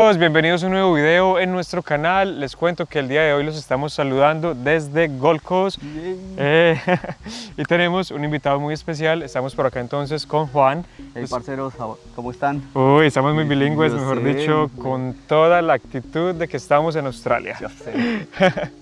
Bienvenidos a un nuevo video en nuestro canal. Les cuento que el día de hoy los estamos saludando desde Gold Coast y tenemos un invitado muy especial. Estamos por acá entonces con Juan. Hey parceros, ¿cómo están? Uy, estamos muy bilingües, Yo mejor sé, dicho, con toda la actitud de que estamos en Australia. Ya sé.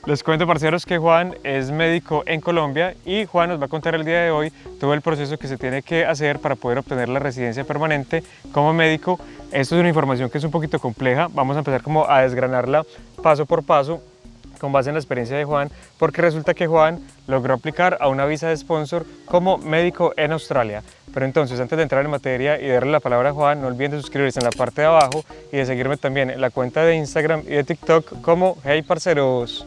Les cuento, parceros, que Juan es médico en Colombia y Juan nos va a contar el día de hoy todo el proceso que se tiene que hacer para poder obtener la residencia permanente como médico. Esto es una información que es un poquito compleja. Vamos a empezar como a desgranarla paso por paso con base en la experiencia de Juan, porque resulta que Juan logró aplicar a una visa de sponsor como médico en Australia. Pero entonces, antes de entrar en materia y darle la palabra a Juan, no olviden de suscribirse en la parte de abajo y de seguirme también en la cuenta de Instagram y de TikTok como Hey Parceros.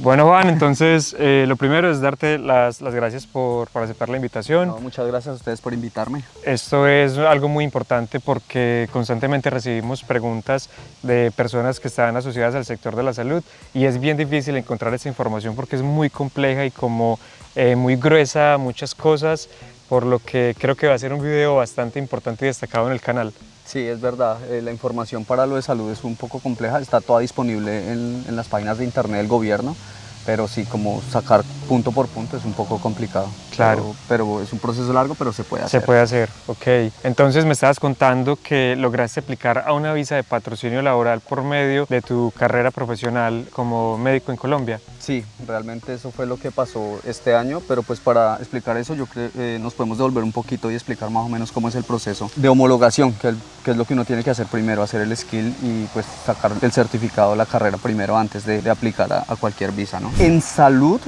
Bueno, Juan, entonces lo primero es darte las gracias por aceptar la invitación. No, muchas gracias a ustedes por invitarme. Esto es algo muy importante porque constantemente recibimos preguntas de personas que están asociadas al sector de la salud y es bien difícil encontrar esa información porque es muy compleja y como muy gruesa, muchas cosas, por lo que creo que va a ser un video bastante importante y destacado en el canal. Sí, es verdad, la información para lo de salud es un poco compleja, está toda disponible en las páginas de internet del gobierno, pero sí, como sacar punto por punto es un poco complicado. Claro. Pero es un proceso largo, pero se puede hacer. Se puede hacer, ok. Entonces me estabas contando que lograste aplicar a una visa de patrocinio laboral por medio de tu carrera profesional como médico en Colombia. Sí, realmente eso fue lo que pasó este año, pero pues para explicar eso yo creo que nos podemos devolver un poquito y explicar más o menos cómo es el proceso de homologación, que es lo que uno tiene que hacer primero, hacer el skill y pues sacar el certificado de la carrera primero antes de aplicar a cualquier visa, ¿no? En salud,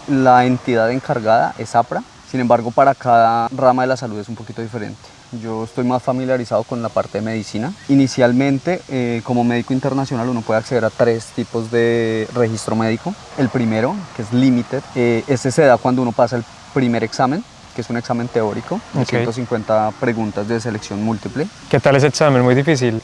la entidad encargada es APRA, sin embargo para cada rama de la salud es un poquito diferente. Yo estoy más familiarizado con la parte de medicina. Inicialmente, como médico internacional, uno puede acceder a 3 tipos de registro médico. El primero, que es Limited, este se da cuando uno pasa el primer examen, que es un examen teórico, de 150 preguntas de selección múltiple. ¿Qué tal ese examen? ¿Muy difícil?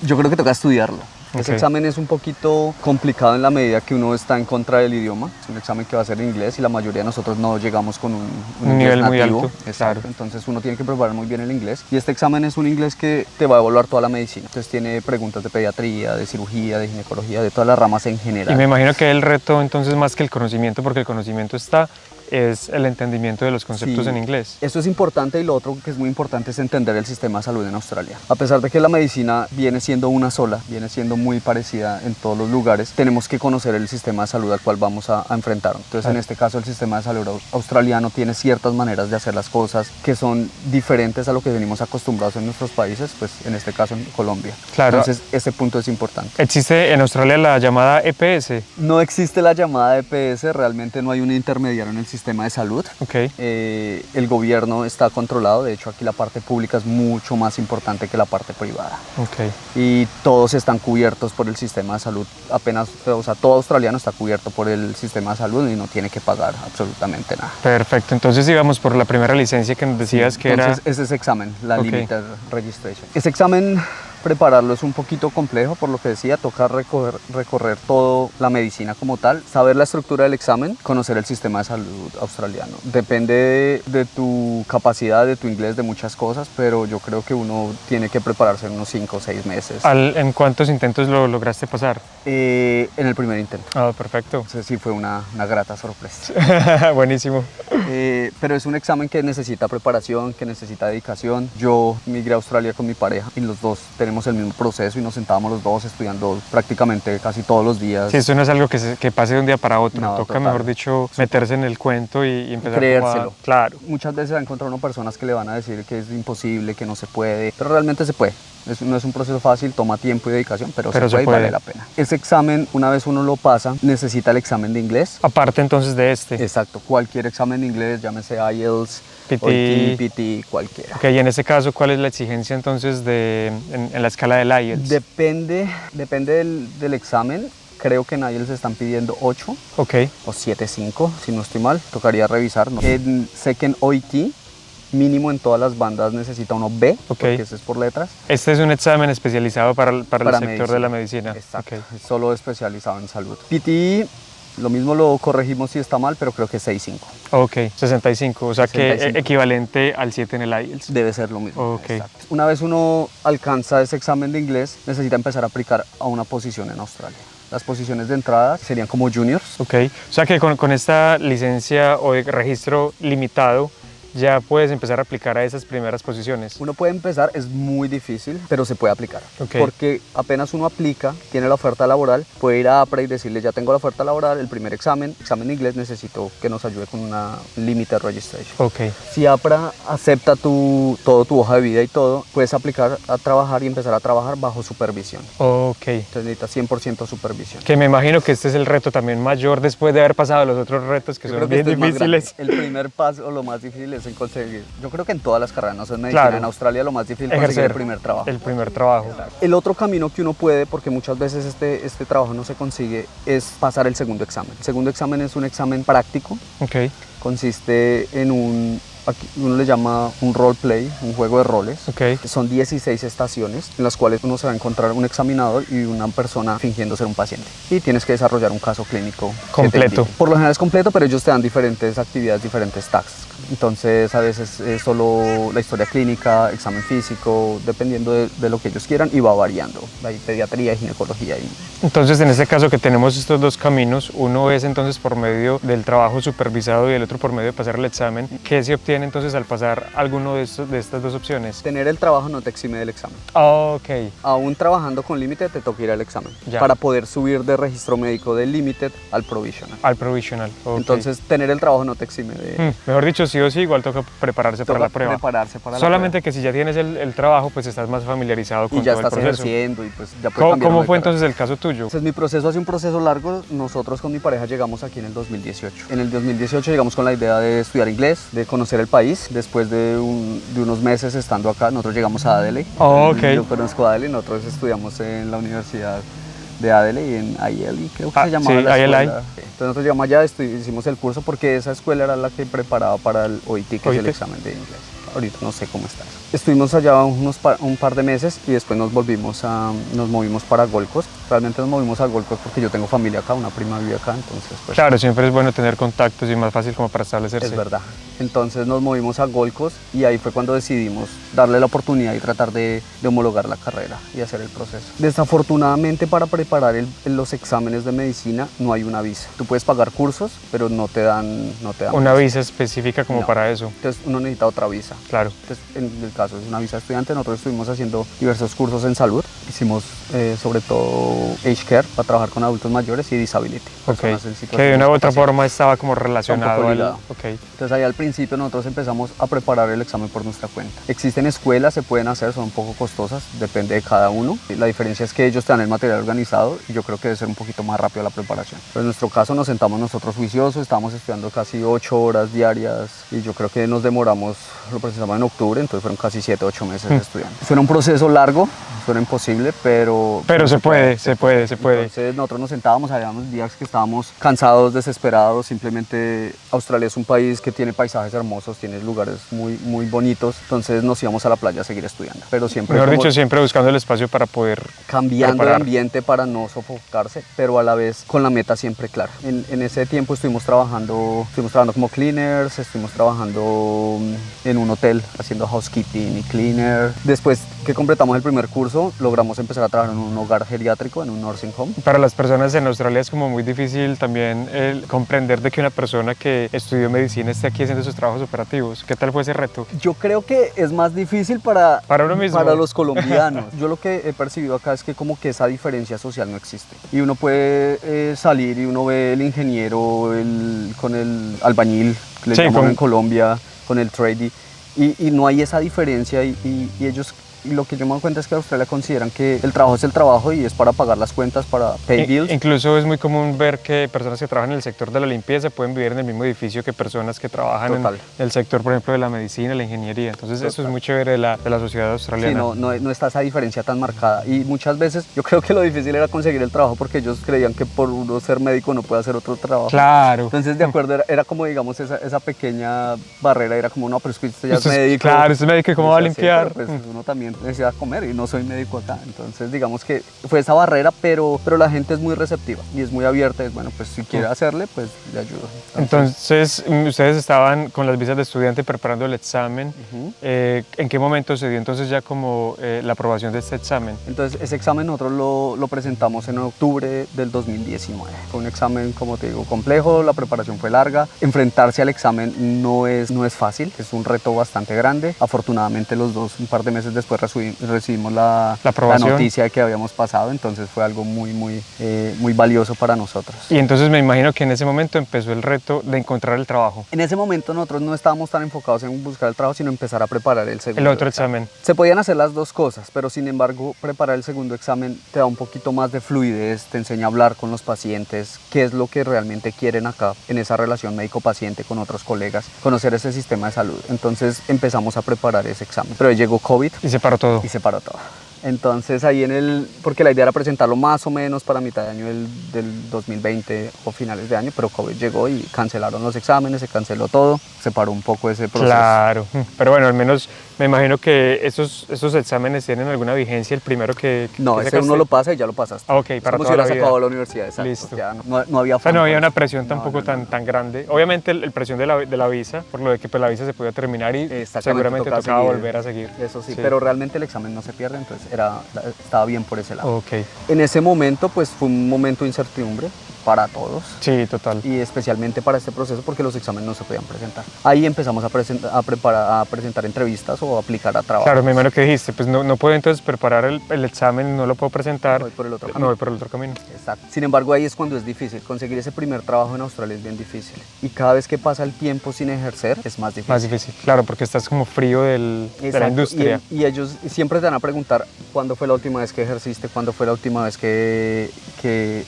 Yo creo que toca estudiarlo. Ese examen es un poquito complicado en la medida que uno está en contra del idioma. Es un examen que va a ser en inglés y la mayoría de nosotros no llegamos con un nivel inglés muy nativo. alto. Exacto. Claro. Entonces uno tiene que preparar muy bien el inglés. Y este examen es un inglés que te va a evaluar toda la medicina. Entonces tiene preguntas de pediatría, de cirugía, de ginecología, de todas las ramas en general. Y me imagino que el reto entonces más que el conocimiento, porque el conocimiento está, es el entendimiento de los conceptos en inglés. Eso es importante y lo otro que es muy importante es entender el sistema de salud en Australia. A pesar de que la medicina viene siendo una sola, viene siendo muy parecida en todos los lugares, tenemos que conocer el sistema de salud al cual vamos a enfrentar. Entonces en este caso el sistema de salud australiano tiene ciertas maneras de hacer las cosas que son diferentes a lo que venimos acostumbrados en nuestros países, pues en este caso en Colombia. Claro. Entonces ese punto es importante. ¿Existe en Australia la llamada EPS? No existe la llamada EPS, realmente no hay un intermediario en el sistema de salud. El gobierno está controlado, de hecho aquí la parte pública es mucho más importante que la parte privada. Y todos están cubiertos por el sistema de salud, apenas, o sea, todo australiano está cubierto por el sistema de salud y no tiene que pagar absolutamente nada. Perfecto, entonces íbamos por la primera licencia que nos decías que era... Entonces ese examen, la Limited Registration. Ese examen, prepararlo es un poquito complejo, por lo que decía, toca recorrer toda la medicina como tal, saber la estructura del examen, conocer el sistema de salud australiano. Depende de tu capacidad, de tu inglés, de muchas cosas, pero yo creo que uno tiene que prepararse en unos 5 o 6 meses. ¿En cuántos intentos lo lograste pasar? En el primer intento. Ah, perfecto. Entonces sí fue una grata sorpresa. Buenísimo. Pero es un examen que necesita preparación, que necesita dedicación. Yo migré a Australia con mi pareja y los dos tenemos el mismo proceso y nos sentábamos los dos estudiando prácticamente casi todos los días. Sí, eso no es algo que pase de un día para otro. No, toca, total. mejor dicho, meterse en el cuento y empezar creérselo. Claro. Muchas veces ha encontrado uno personas que le van a decir que es imposible, que no se puede, pero realmente se puede. No es un proceso fácil, toma tiempo y dedicación, pero se puede y vale la pena. Ese examen, una vez uno lo pasa, necesita el examen de inglés. Aparte entonces de este. Exacto, cualquier examen de inglés, llámese IELTS, PT, PT, cualquiera. Ok, y en ese caso, ¿cuál es la exigencia entonces en la escala del IELTS? Depende del examen. Creo que en IELTS están pidiendo 8 o 7.5, si no estoy mal, tocaría revisar, ¿no? Sé que en OIT mínimo en todas las bandas necesita uno B, porque ese es por letras. Este es un examen especializado para el sector medicina. de la medicina. Exacto, es solo especializado en salud. PT Lo mismo lo corregimos si está mal, pero creo que es 6.5. Ok, 65, o sea 65. que equivalente al 7 en el IELTS. Debe ser lo mismo. Ok. Exacto. Una vez uno alcanza ese examen de inglés, necesita empezar a aplicar a una posición en Australia. Las posiciones de entrada serían como juniors. Ok, o sea que con esta licencia o de registro limitado ya puedes empezar a aplicar a esas primeras posiciones. Uno puede empezar, es muy difícil, pero se puede aplicar. Ok. Porque apenas uno aplica, tiene la oferta laboral, puede ir a APRA y decirle, ya tengo la oferta laboral, el primer examen de inglés, necesito que nos ayude con una limited registration. Ok, Si APRA acepta toda tu hoja de vida y todo, puedes aplicar a trabajar y empezar a trabajar bajo supervisión. ok. Entonces necesitas 100% supervisión. Que me imagino que este es el reto también mayor después de haber pasado los otros retos que Yo son creo que bien este es más grande. difíciles. El primer paso, lo más difícil es en conseguir. Yo creo que en todas las carreras, no sé, en medicina, Claro. en Australia lo más difícil es conseguir el primer trabajo. El primer trabajo. El otro camino que uno puede, porque muchas veces este trabajo no se consigue, es pasar el segundo examen. El segundo examen es un examen práctico, Ok, consiste en aquí uno le llama un role play, un juego de roles. ok. Son 16 estaciones en las cuales uno se va a encontrar un examinador y una persona fingiendo ser un paciente. Y tienes que desarrollar un caso clínico que te Completo. indique. Por lo general es completo, pero ellos te dan diferentes actividades, diferentes tasks. Entonces a veces es solo la historia clínica, examen físico, dependiendo de lo que ellos quieran, y va variando. Hay pediatría, ginecología y... Entonces, en este caso que tenemos estos dos caminos, uno es entonces por medio del trabajo supervisado y el otro por medio de pasar el examen. ¿Qué se obtiene entonces al pasar alguno de estas dos opciones? Tener el trabajo no te exime del examen. Ok, Aún trabajando con Limited te toca ir al examen Ya. para poder subir de registro médico del Limited al Provisional. al provisional. Ok. Entonces, tener el trabajo no te exime de Mejor dicho, sí o sí, igual toca prepararse para la prueba. prepararse para la Solamente que si ya tienes el trabajo, pues estás más familiarizado con prueba. Y ya todo el estás proceso. ejerciendo y pues ya puedes ¿Cómo, cambiar cómo de fue carrera. entonces el caso tuyo? Entonces mi proceso ha sido un proceso largo. Nosotros con mi pareja llegamos aquí en el 2018. En el 2018 llegamos con la idea de estudiar inglés, de conocer el país. Después de unos meses estando acá, nosotros llegamos a Adelaide. Oh, ok. Yo conozco a Adelaide, nosotros estudiamos en la Universidad de Adelaide, en ILI, creo que Ah, se llamaba sí, la escuela. ILI. Entonces nosotros llegamos allá, hicimos el curso porque esa escuela era la que preparaba para el OIT, que es el OIT. examen de inglés. Ahorita no sé cómo está eso. Estuvimos allá un par de meses y después nos movimos para Gold Coast. Realmente nos movimos a Gold Coast porque yo tengo familia acá, una prima vive acá, entonces pues Claro, siempre es bueno tener contactos y más fácil como para establecerse. es verdad. Entonces nos movimos a Gold Coast y ahí fue cuando decidimos darle la oportunidad y tratar de homologar la carrera y hacer el proceso. Desafortunadamente para preparar los exámenes de medicina no hay una visa. Tú puedes pagar cursos, pero no te dan Una visa específica como No. para eso. Entonces uno necesita otra visa. Claro. Entonces, en el caso es una visa estudiante, nosotros estuvimos haciendo diversos cursos en salud. Hicimos sobre todo Age Care para trabajar con adultos mayores y Disability. Ok. personas en Que situación de una u otra discapacidad. forma estaba como relacionado al... ligado. Ok. Entonces ahí al principio nosotros empezamos a preparar el examen por nuestra cuenta. Existen escuelas, se pueden hacer, son un poco costosas, depende de cada uno. La diferencia es que ellos te dan el material organizado y yo creo que debe ser un poquito más rápido la preparación. Pero en nuestro caso nos sentamos nosotros juiciosos, estábamos estudiando casi 8 horas diarias y yo creo que nos demoramos, lo presentamos en octubre, entonces fueron casi 7, 8 meses estudiando. Suena un proceso largo, suena imposible, pero se puede. Entonces nosotros nos sentábamos, habíamos días que estábamos cansados, desesperados, simplemente Australia es un país que tiene paisajes hermosos, tiene lugares muy, muy bonitos, entonces nos íbamos a la playa a seguir estudiando, pero siempre Mejor como dicho, siempre buscando el espacio para poder cambiando de preparar. ambiente para no sofocarse, pero a la vez con la meta siempre clara. En ese tiempo estuvimos trabajando como cleaners, estuvimos trabajando en un hotel haciendo housekeeping y cleaner. Después que completamos el primer curso, logramos empezar a trabajar en un hogar geriátrico, en un nursing home. Para las personas en Australia es como muy difícil también el comprender de que una persona que estudió medicina esté aquí haciendo sus trabajos operativos. ¿Qué tal fue ese reto? Yo creo que es más difícil para Para uno mismo. Para los colombianos. Yo lo que he percibido acá es que como que esa diferencia social no existe. Y uno puede salir y uno ve el ingeniero con el albañil, que le Sí, llaman con- en Colombia, con el tradie, y no hay esa diferencia y ellos... Y lo que yo me doy cuenta es que en Australia consideran que el trabajo es el trabajo y es para pagar las cuentas, para pay bills. Incluso es muy común ver que personas que trabajan en el sector de la limpieza pueden vivir en el mismo edificio que personas que trabajan en Total. el sector, por ejemplo, de la medicina, la ingeniería. Entonces eso es Total. muy chévere de la sociedad Sí, australiana. no está esa diferencia tan marcada. Y muchas veces yo creo que lo difícil era conseguir el trabajo porque ellos creían que por uno ser médico no puede hacer otro trabajo. Claro. Entonces, de acuerdo, era como, digamos, esa pequeña barrera, era como, no, pero es que usted ya es Usted es- médico. claro, usted es médico, ¿y cómo va a Sí, limpiar? pero, pues uno también necesita comer y no soy médico acá. Entonces digamos que fue esa barrera, pero la gente es muy receptiva y es muy abierta. Es bueno, pues si quiere hacerle, pues le ayudo. Entonces, ustedes estaban con las visas de estudiante preparando el examen. ¿En qué momento se dio entonces ya como la aprobación de este examen? Entonces ese examen nosotros lo presentamos en octubre del 2019. Fue un examen, como te digo, complejo, la preparación fue larga. Enfrentarse al examen no es fácil, es un reto bastante grande. Afortunadamente los dos, un par de meses después recibimos la noticia de que habíamos pasado, entonces fue algo muy valioso para nosotros. Y entonces me imagino que en ese momento empezó el reto de encontrar el trabajo. En ese momento nosotros no estábamos tan enfocados en buscar el trabajo, sino empezar a preparar el segundo. El otro examen. Se podían hacer las dos cosas, pero sin embargo preparar el segundo examen te da un poquito más de fluidez, te enseña a hablar con los pacientes, qué es lo que realmente quieren acá en esa relación médico-paciente con otros colegas, conocer ese sistema de salud. Entonces empezamos a preparar ese examen, pero llegó COVID y se paró todo. Entonces ahí porque la idea era presentarlo más o menos para mitad de año del 2020 o finales de año, pero COVID llegó y cancelaron los exámenes, se canceló todo, se paró un poco ese proceso. Claro, pero bueno, al menos me imagino que esos exámenes tienen alguna vigencia, el primero que no, ese uno lo pasa y ya lo pasaste. Ah, ok, para como toda si hubieras la vida. acabado la universidad, exacto. Listo. Ya no había o sea, no había una presión tampoco tan grande. Obviamente el presión de la visa, por lo de que pues, la visa se podía terminar y seguramente tocaba volver a seguir. Eso sí, pero realmente el examen no se pierde, entonces estaba bien por ese lado. Okay. En ese momento pues fue un momento de incertidumbre para todos. Sí, total. Y especialmente para este proceso porque los exámenes no se podían presentar. Ahí empezamos a presentar entrevistas o aplicar a trabajo. Claro, me imagino que dijiste, pues no puedo entonces preparar el examen, no lo puedo presentar. No voy por el otro camino. No voy por el otro camino. Exacto. Sin embargo, ahí es cuando es difícil. Conseguir ese primer trabajo en Australia es bien difícil. Y cada vez que pasa el tiempo sin ejercer es más difícil. Más difícil, claro, porque estás como frío de la industria. Y ellos siempre te van a preguntar cuándo fue la última vez que ejerciste, cuándo fue la última vez que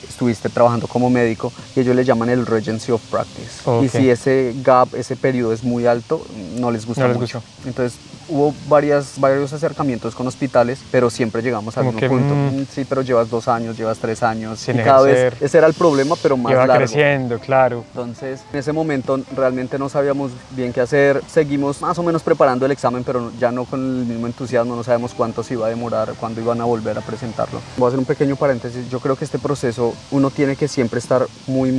estuviste trabajando como médico, y ellos le llaman el Regency of Practice. Okay. Y si ese gap, ese periodo es muy alto, no les gusta mucho. Entonces hubo varios acercamientos con hospitales, pero siempre llegamos al mismo punto. Sí, pero llevas 2 años, llevas 3 años, y cada vez ese era el problema, pero más largo. Creciendo, claro. Entonces, en ese momento realmente no sabíamos bien qué hacer. Seguimos más o menos preparando el examen, pero ya no con el mismo entusiasmo, no sabemos cuánto se iba a demorar, cuándo iban a volver a presentarlo. Voy a hacer un pequeño paréntesis. Yo creo que este proceso uno tiene que siempre estar muy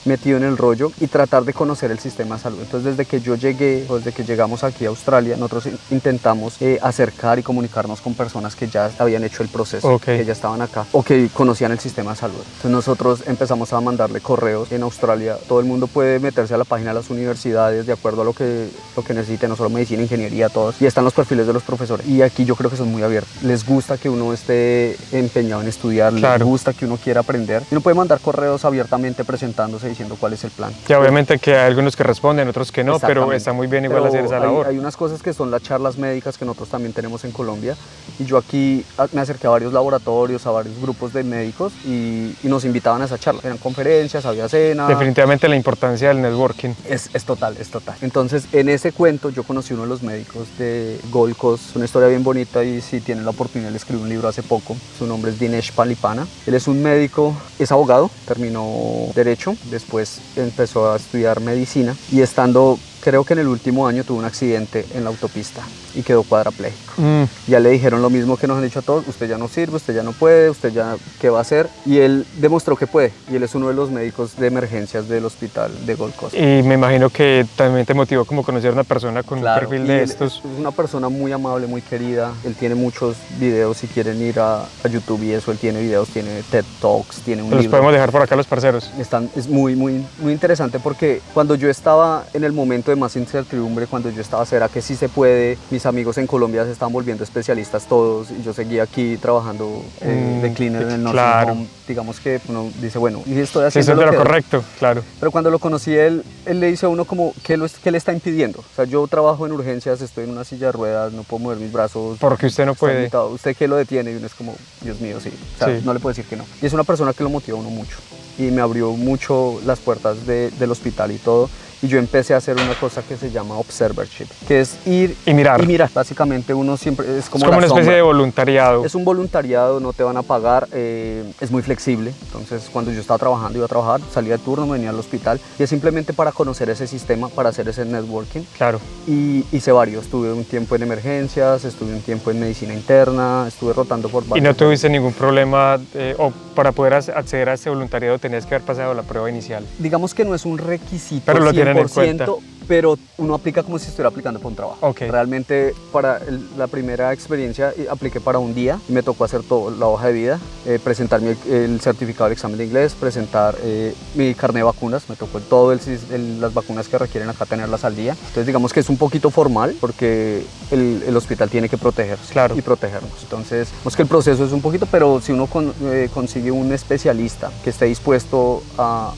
metido en el rollo y tratar de conocer el sistema de salud. Entonces, desde que llegamos aquí a Australia, nosotros intentamos acercar y comunicarnos con personas que ya habían hecho el proceso, que ya estaban acá o que conocían el sistema de salud. Entonces nosotros empezamos a mandarle correos. En Australia todo el mundo puede meterse a la página de las universidades de acuerdo a lo que necesite, no solo medicina, ingeniería, todos, y están los perfiles de los profesores. Y aquí yo creo que son muy abiertos. Les gusta que uno esté empeñado en estudiar, les gusta que uno quiera aprender, y uno puede mandar correos abiertamente presentándose, diciendo cuál es el plan. Ya, obviamente que hay algunos que responden, otros que no, pero está muy bien igual hacer esa labor. Hay unas cosas que son las charlas médicas que nosotros también tenemos en Colombia, y yo aquí me acerqué a varios laboratorios, a varios grupos de médicos, y nos invitaban a esa charla. Eran conferencias, había cena. Definitivamente la importancia del networking. Es total. Entonces, en ese cuento yo conocí a uno de los médicos de Gold Coast, una historia bien bonita, y si tienen la oportunidad, le escribí un libro hace poco. Su nombre es Dinesh Palipana. Él es un médico, es abogado, terminó Derecho, después empezó a estudiar Medicina, y estando, creo que en el último año, tuvo un accidente en la autopista y quedó cuadrapléjico. Ya le dijeron lo mismo que nos han dicho a todos: usted ya no sirve, usted ya no puede, usted ya, ¿qué va a hacer? Y él demostró que puede, y él es uno de los médicos de emergencias del hospital de Gold Coast. Y me imagino que también te motivó como conocer a una persona con un perfil de estos. Es una persona muy amable, muy querida. Él tiene muchos videos, si quieren ir a YouTube y eso, él tiene videos, tiene TED Talks, tiene un libro. Los podemos dejar por acá los parceros. Es muy interesante, porque cuando yo estaba en el momento de más incertidumbre, cuando yo estaba, ¿será que sí se puede? Mis amigos en Colombia se estaban volviendo especialistas todos, y yo seguía aquí trabajando de cleaner en el nursing home. Digamos que uno dice, bueno, y estoy haciendo lo correcto, claro. Pero cuando lo conocí, él le dice a uno como, ¿qué le está impidiendo? O sea, yo trabajo en urgencias, estoy en una silla de ruedas, no puedo mover mis brazos. Porque usted no puede. Invitado. ¿Usted qué lo detiene? Y uno es como, Dios mío, sí. O sea, no le puedo decir que no. Y es una persona que lo motiva a uno mucho, y me abrió mucho las puertas del hospital y todo. y yo empecé a hacer una cosa que se llama observership, que es ir Y mirar. Básicamente uno siempre es como Es como la una especie sombra. de voluntariado. Es un voluntariado, no te van a pagar, es muy flexible. Entonces, cuando yo estaba trabajando, iba a trabajar, salía de turno, me venía al hospital y es simplemente para conocer ese sistema, para hacer ese networking. Claro. Y hice varios. Estuve un tiempo en emergencias, estuve un tiempo en medicina interna, estuve rotando por ¿Y varios. no tuviste ningún problema o para poder acceder a este voluntariado tenías que haber pasado la prueba inicial? Digamos que no es un requisito Pero lo 100%, tienen en cuenta. pero uno aplica como si estuviera aplicando para un trabajo. Ok. Realmente para la primera experiencia apliqué para un día y me tocó hacer todo, la hoja de vida, presentar el certificado del examen de inglés, presentar mi carnet de vacunas, me tocó las vacunas que requieren acá tenerlas al día. Entonces digamos que es un poquito formal porque el hospital tiene que protegerse y protegernos. Entonces digamos que el proceso es un poquito, pero si uno consigue un especialista que esté dispuesto a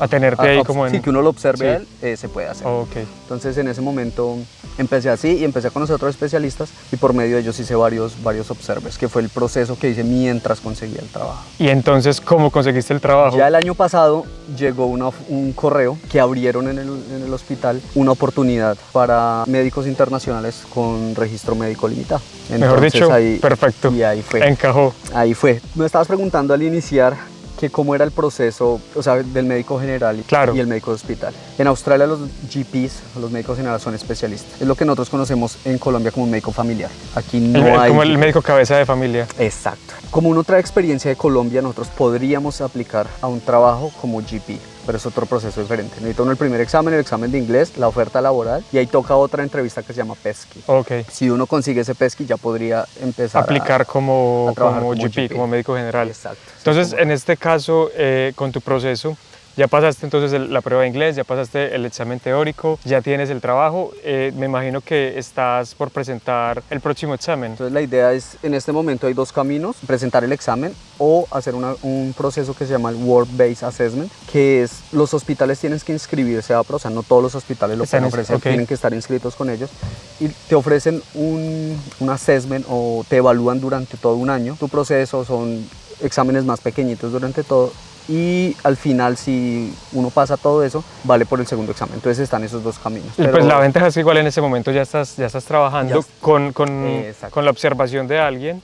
tenerte ahí como en... Sí, que uno lo observe a él, se puede hacer. Okay. Entonces en ese momento empecé así y empecé a conocer a otros especialistas y por medio de ellos hice varios observers, que fue el proceso que hice mientras conseguía el trabajo. ¿Y entonces cómo conseguiste el trabajo? Ya el año pasado llegó un correo que abrieron en el hospital una oportunidad para médicos internacionales con registro médico limitado. Entonces, mejor dicho, perfecto. Y ahí fue. Encajó. Ahí fue. Me estabas preguntando al iniciar que cómo era el proceso, o sea, del médico general y el médico de hospital. En Australia los GPs, los médicos generales, son especialistas. Es lo que nosotros conocemos en Colombia como un médico familiar. Aquí no hay... Como el médico cabeza de familia. Exacto. Como uno trae experiencia de Colombia, nosotros podríamos aplicar a un trabajo como GP, pero es otro proceso diferente. Necesita uno el primer examen, el examen de inglés, la oferta laboral, y ahí toca otra entrevista que se llama PESCI. Okay. Si uno consigue ese PESCI, ya podría empezar aplicar como GP, como médico general. Exacto. Entonces, en este caso, con tu proceso, ya pasaste entonces la prueba de inglés, ya pasaste el examen teórico, ya tienes el trabajo. Me imagino que estás por presentar el próximo examen. Entonces la idea es, en este momento hay dos caminos: presentar el examen o hacer un proceso que se llama el Work-Based Assessment, que es los hospitales tienen que inscribirse a APRA, o sea, no todos los hospitales lo pueden ofrecer, okay. Tienen que estar inscritos con ellos y te ofrecen un assessment o te evalúan durante todo un año. Tu proceso son exámenes más pequeñitos durante todo. Y al final, si uno pasa todo eso, vale por el segundo examen. Entonces están esos dos caminos. Pero pues la ventaja es que igual en ese momento ya estás trabajando con la observación de alguien.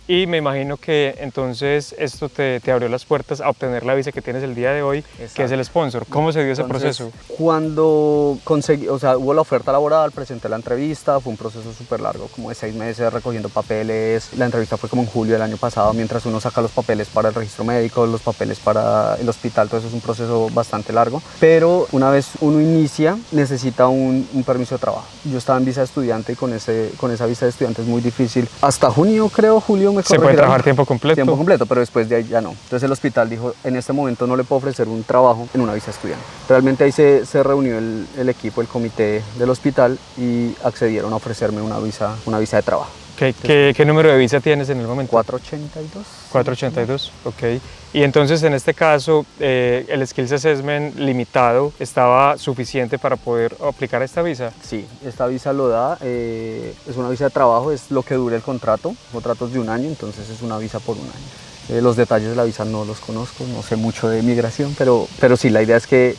Y me imagino que entonces esto te abrió las puertas a obtener la visa que tienes el día de hoy, que es el sponsor. ¿Cómo se dio ese proceso? Cuando conseguí, o sea, hubo la oferta laboral, presenté la entrevista, fue un proceso súper largo, como de 6 meses recogiendo papeles. La entrevista fue como en julio del año pasado, mientras uno saca los papeles para el registro médico, los papeles para el hospital, todo eso es un proceso bastante largo, pero una vez uno inicia necesita un permiso de trabajo. Yo estaba en visa de estudiante y con esa visa de estudiante es muy difícil. Hasta julio me corregirán. ¿Se puede trabajar tiempo completo? Tiempo completo, pero después de ahí ya no. Entonces el hospital dijo, en este momento no le puedo ofrecer un trabajo en una visa de estudiante. Realmente ahí se reunió el equipo, el comité del hospital y accedieron a ofrecerme una visa de trabajo. ¿Qué número de visa tienes en el momento? 482. 482, ok. Y entonces en este caso el Skills Assessment limitado estaba suficiente para poder aplicar a esta visa. Sí, esta visa lo da, es una visa de trabajo, es lo que dura el contrato es de un año, entonces es una visa por un año. Los detalles de la visa no los conozco, no sé mucho de migración, pero sí, la idea es que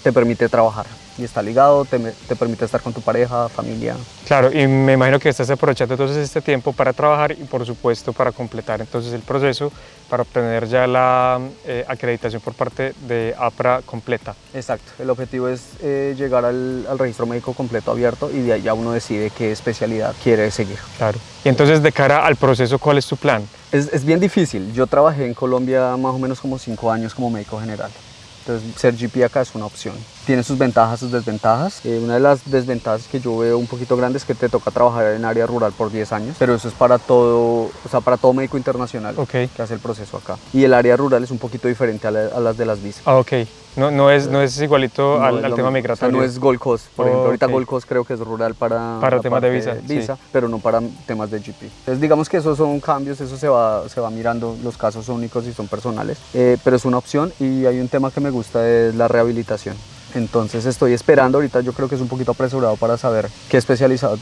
te permite trabajar y está ligado, te permite estar con tu pareja, familia. Claro, y me imagino que estás aprovechando entonces este tiempo para trabajar y por supuesto para completar entonces el proceso para obtener ya la acreditación por parte de APRA completa. Exacto, el objetivo es llegar al registro médico completo abierto y de ahí ya uno decide qué especialidad quiere seguir. Claro, y entonces de cara al proceso, ¿cuál es tu plan? Es bien difícil, yo trabajé en Colombia más o menos como 5 años como médico general. Entonces, ser GP acá es una opción. Tiene sus ventajas, sus desventajas. Una de las desventajas que yo veo un poquito grande es que te toca trabajar en área rural por 10 años, pero eso es para todo, o sea, para todo médico internacional que hace el proceso acá. Y el área rural es un poquito diferente a las de las visas. Ah, ok. No es igualito al tema migratorio. O sea, no es Gold Coast. Por ejemplo, ahorita Gold Coast creo que es rural para temas de visa, sí. Pero no para temas de GP. Entonces, digamos que esos son cambios, eso se va mirando, los casos son únicos y son personales, pero es una opción y hay un tema que me gusta, es la rehabilitación. Entonces estoy esperando, ahorita yo creo que es un poquito apresurado para saber qué especialidad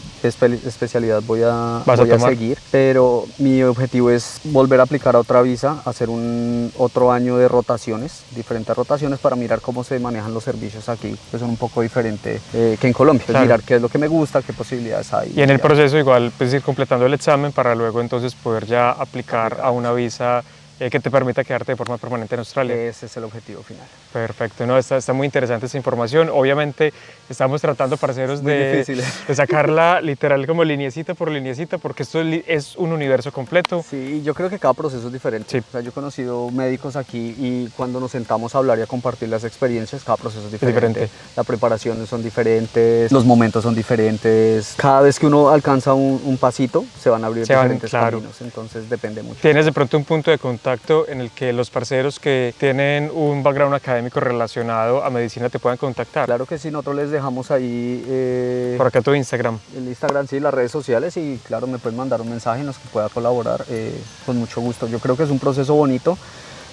voy a seguir, pero mi objetivo es volver a aplicar a otra visa, hacer otro año de rotaciones, diferentes rotaciones para mirar cómo se manejan los servicios aquí, que son un poco diferentes que en Colombia, Claro. mirar qué es lo que me gusta, qué posibilidades hay. Y en el proceso igual pues ir completando el examen para luego entonces poder ya aplicar a una visa que te permita quedarte de forma permanente en Australia. Ese es el objetivo final. Perfecto, no, está muy interesante esta información. Obviamente estamos tratando, parceros, de sacarla literal como lineecita por lineecita, porque esto es un universo completo. Sí, yo creo que cada proceso es diferente. Sí. O sea, yo he conocido médicos aquí y cuando nos sentamos a hablar y a compartir las experiencias, cada proceso es diferente. La preparación son diferentes, los momentos son diferentes. Cada vez que uno alcanza un pasito, se van a abrir diferentes caminos, entonces depende mucho. ¿Tienes de pronto un punto de contacto en el que los parceros que tienen un background académico relacionado a medicina te puedan contactar? Claro que sí, nosotros les dejamos ahí... por acá tu Instagram. El Instagram, sí, las redes sociales y claro, me pueden mandar un mensaje en los que pueda colaborar con mucho gusto. Yo creo que es un proceso bonito.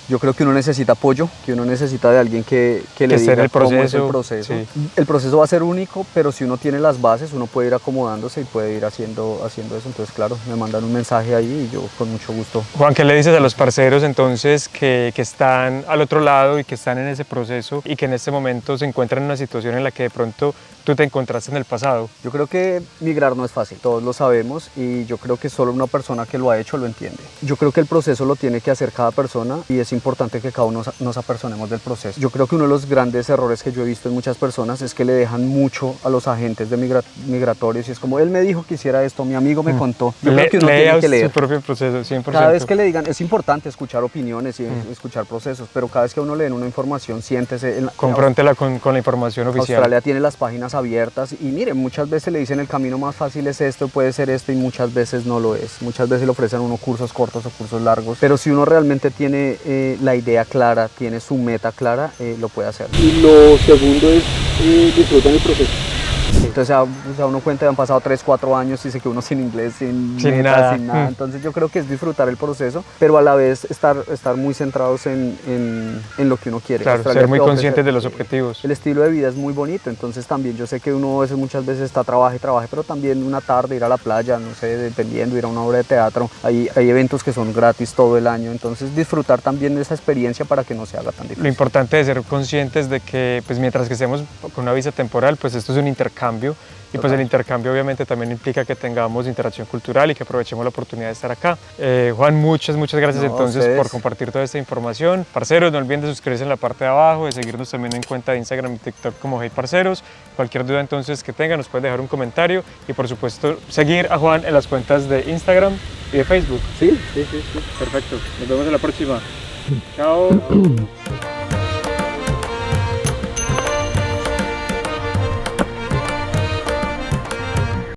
Yo creo que uno necesita apoyo, que uno necesita de alguien que le diga cómo es el proceso. Sí. El proceso va a ser único, pero si uno tiene las bases, uno puede ir acomodándose y puede ir haciendo eso. Entonces, claro, me mandan un mensaje ahí y yo con mucho gusto. Juan, ¿qué le dices a los parceros entonces que están al otro lado y que están en ese proceso y que en este momento se encuentran en una situación en la que de pronto tú te encontraste en el pasado? Yo creo que migrar no es fácil, todos lo sabemos y yo creo que solo una persona que lo ha hecho lo entiende. Yo creo que el proceso lo tiene que hacer cada persona y es importante que cada uno nos apersonemos del proceso. Yo creo que uno de los grandes errores que yo he visto en muchas personas es que le dejan mucho a los agentes migratorios y es como, él me dijo que hiciera esto, mi amigo me contó. Yo creo que uno tiene que leer su propio proceso, 100%. Cada vez que le digan, es importante escuchar opiniones y escuchar procesos, pero cada vez que a uno le den una información, siéntese. Confróntela con la información oficial. Australia tiene las páginas abiertas y miren, muchas veces le dicen el camino más fácil es esto, puede ser esto y muchas veces no lo es. Muchas veces le ofrecen unos cursos cortos o cursos largos, pero si uno realmente tiene la idea clara, tiene su meta clara, lo puede hacer. Y lo segundo es disfrutar el proceso. Entonces, o sea, uno cuenta, han pasado 3, 4 años y sé que uno sin inglés, sin nada. Entonces yo creo que es disfrutar el proceso, pero a la vez estar muy centrados en lo que uno quiere. Claro, ser muy conscientes de los objetivos. El estilo de vida es muy bonito, entonces también yo sé que uno muchas veces está trabaja y trabaja, pero también una tarde ir a la playa, no sé, dependiendo, ir a una obra de teatro. Hay eventos que son gratis todo el año, entonces disfrutar también de esa experiencia para que no se haga tan difícil. Lo importante es ser conscientes de que pues, mientras que estemos con una visa temporal, pues esto es un intercambio. Y pues el intercambio obviamente también implica que tengamos interacción cultural y que aprovechemos la oportunidad de estar acá. Juan, muchas gracias entonces por compartir toda esta información. Parceros, no olviden de suscribirse en la parte de abajo, de seguirnos también en cuenta de Instagram y TikTok como Hey Parceros. Cualquier duda entonces que tengan nos pueden dejar un comentario y por supuesto seguir a Juan en las cuentas de Instagram y de Facebook. Sí. Perfecto. Nos vemos en la próxima. Chao.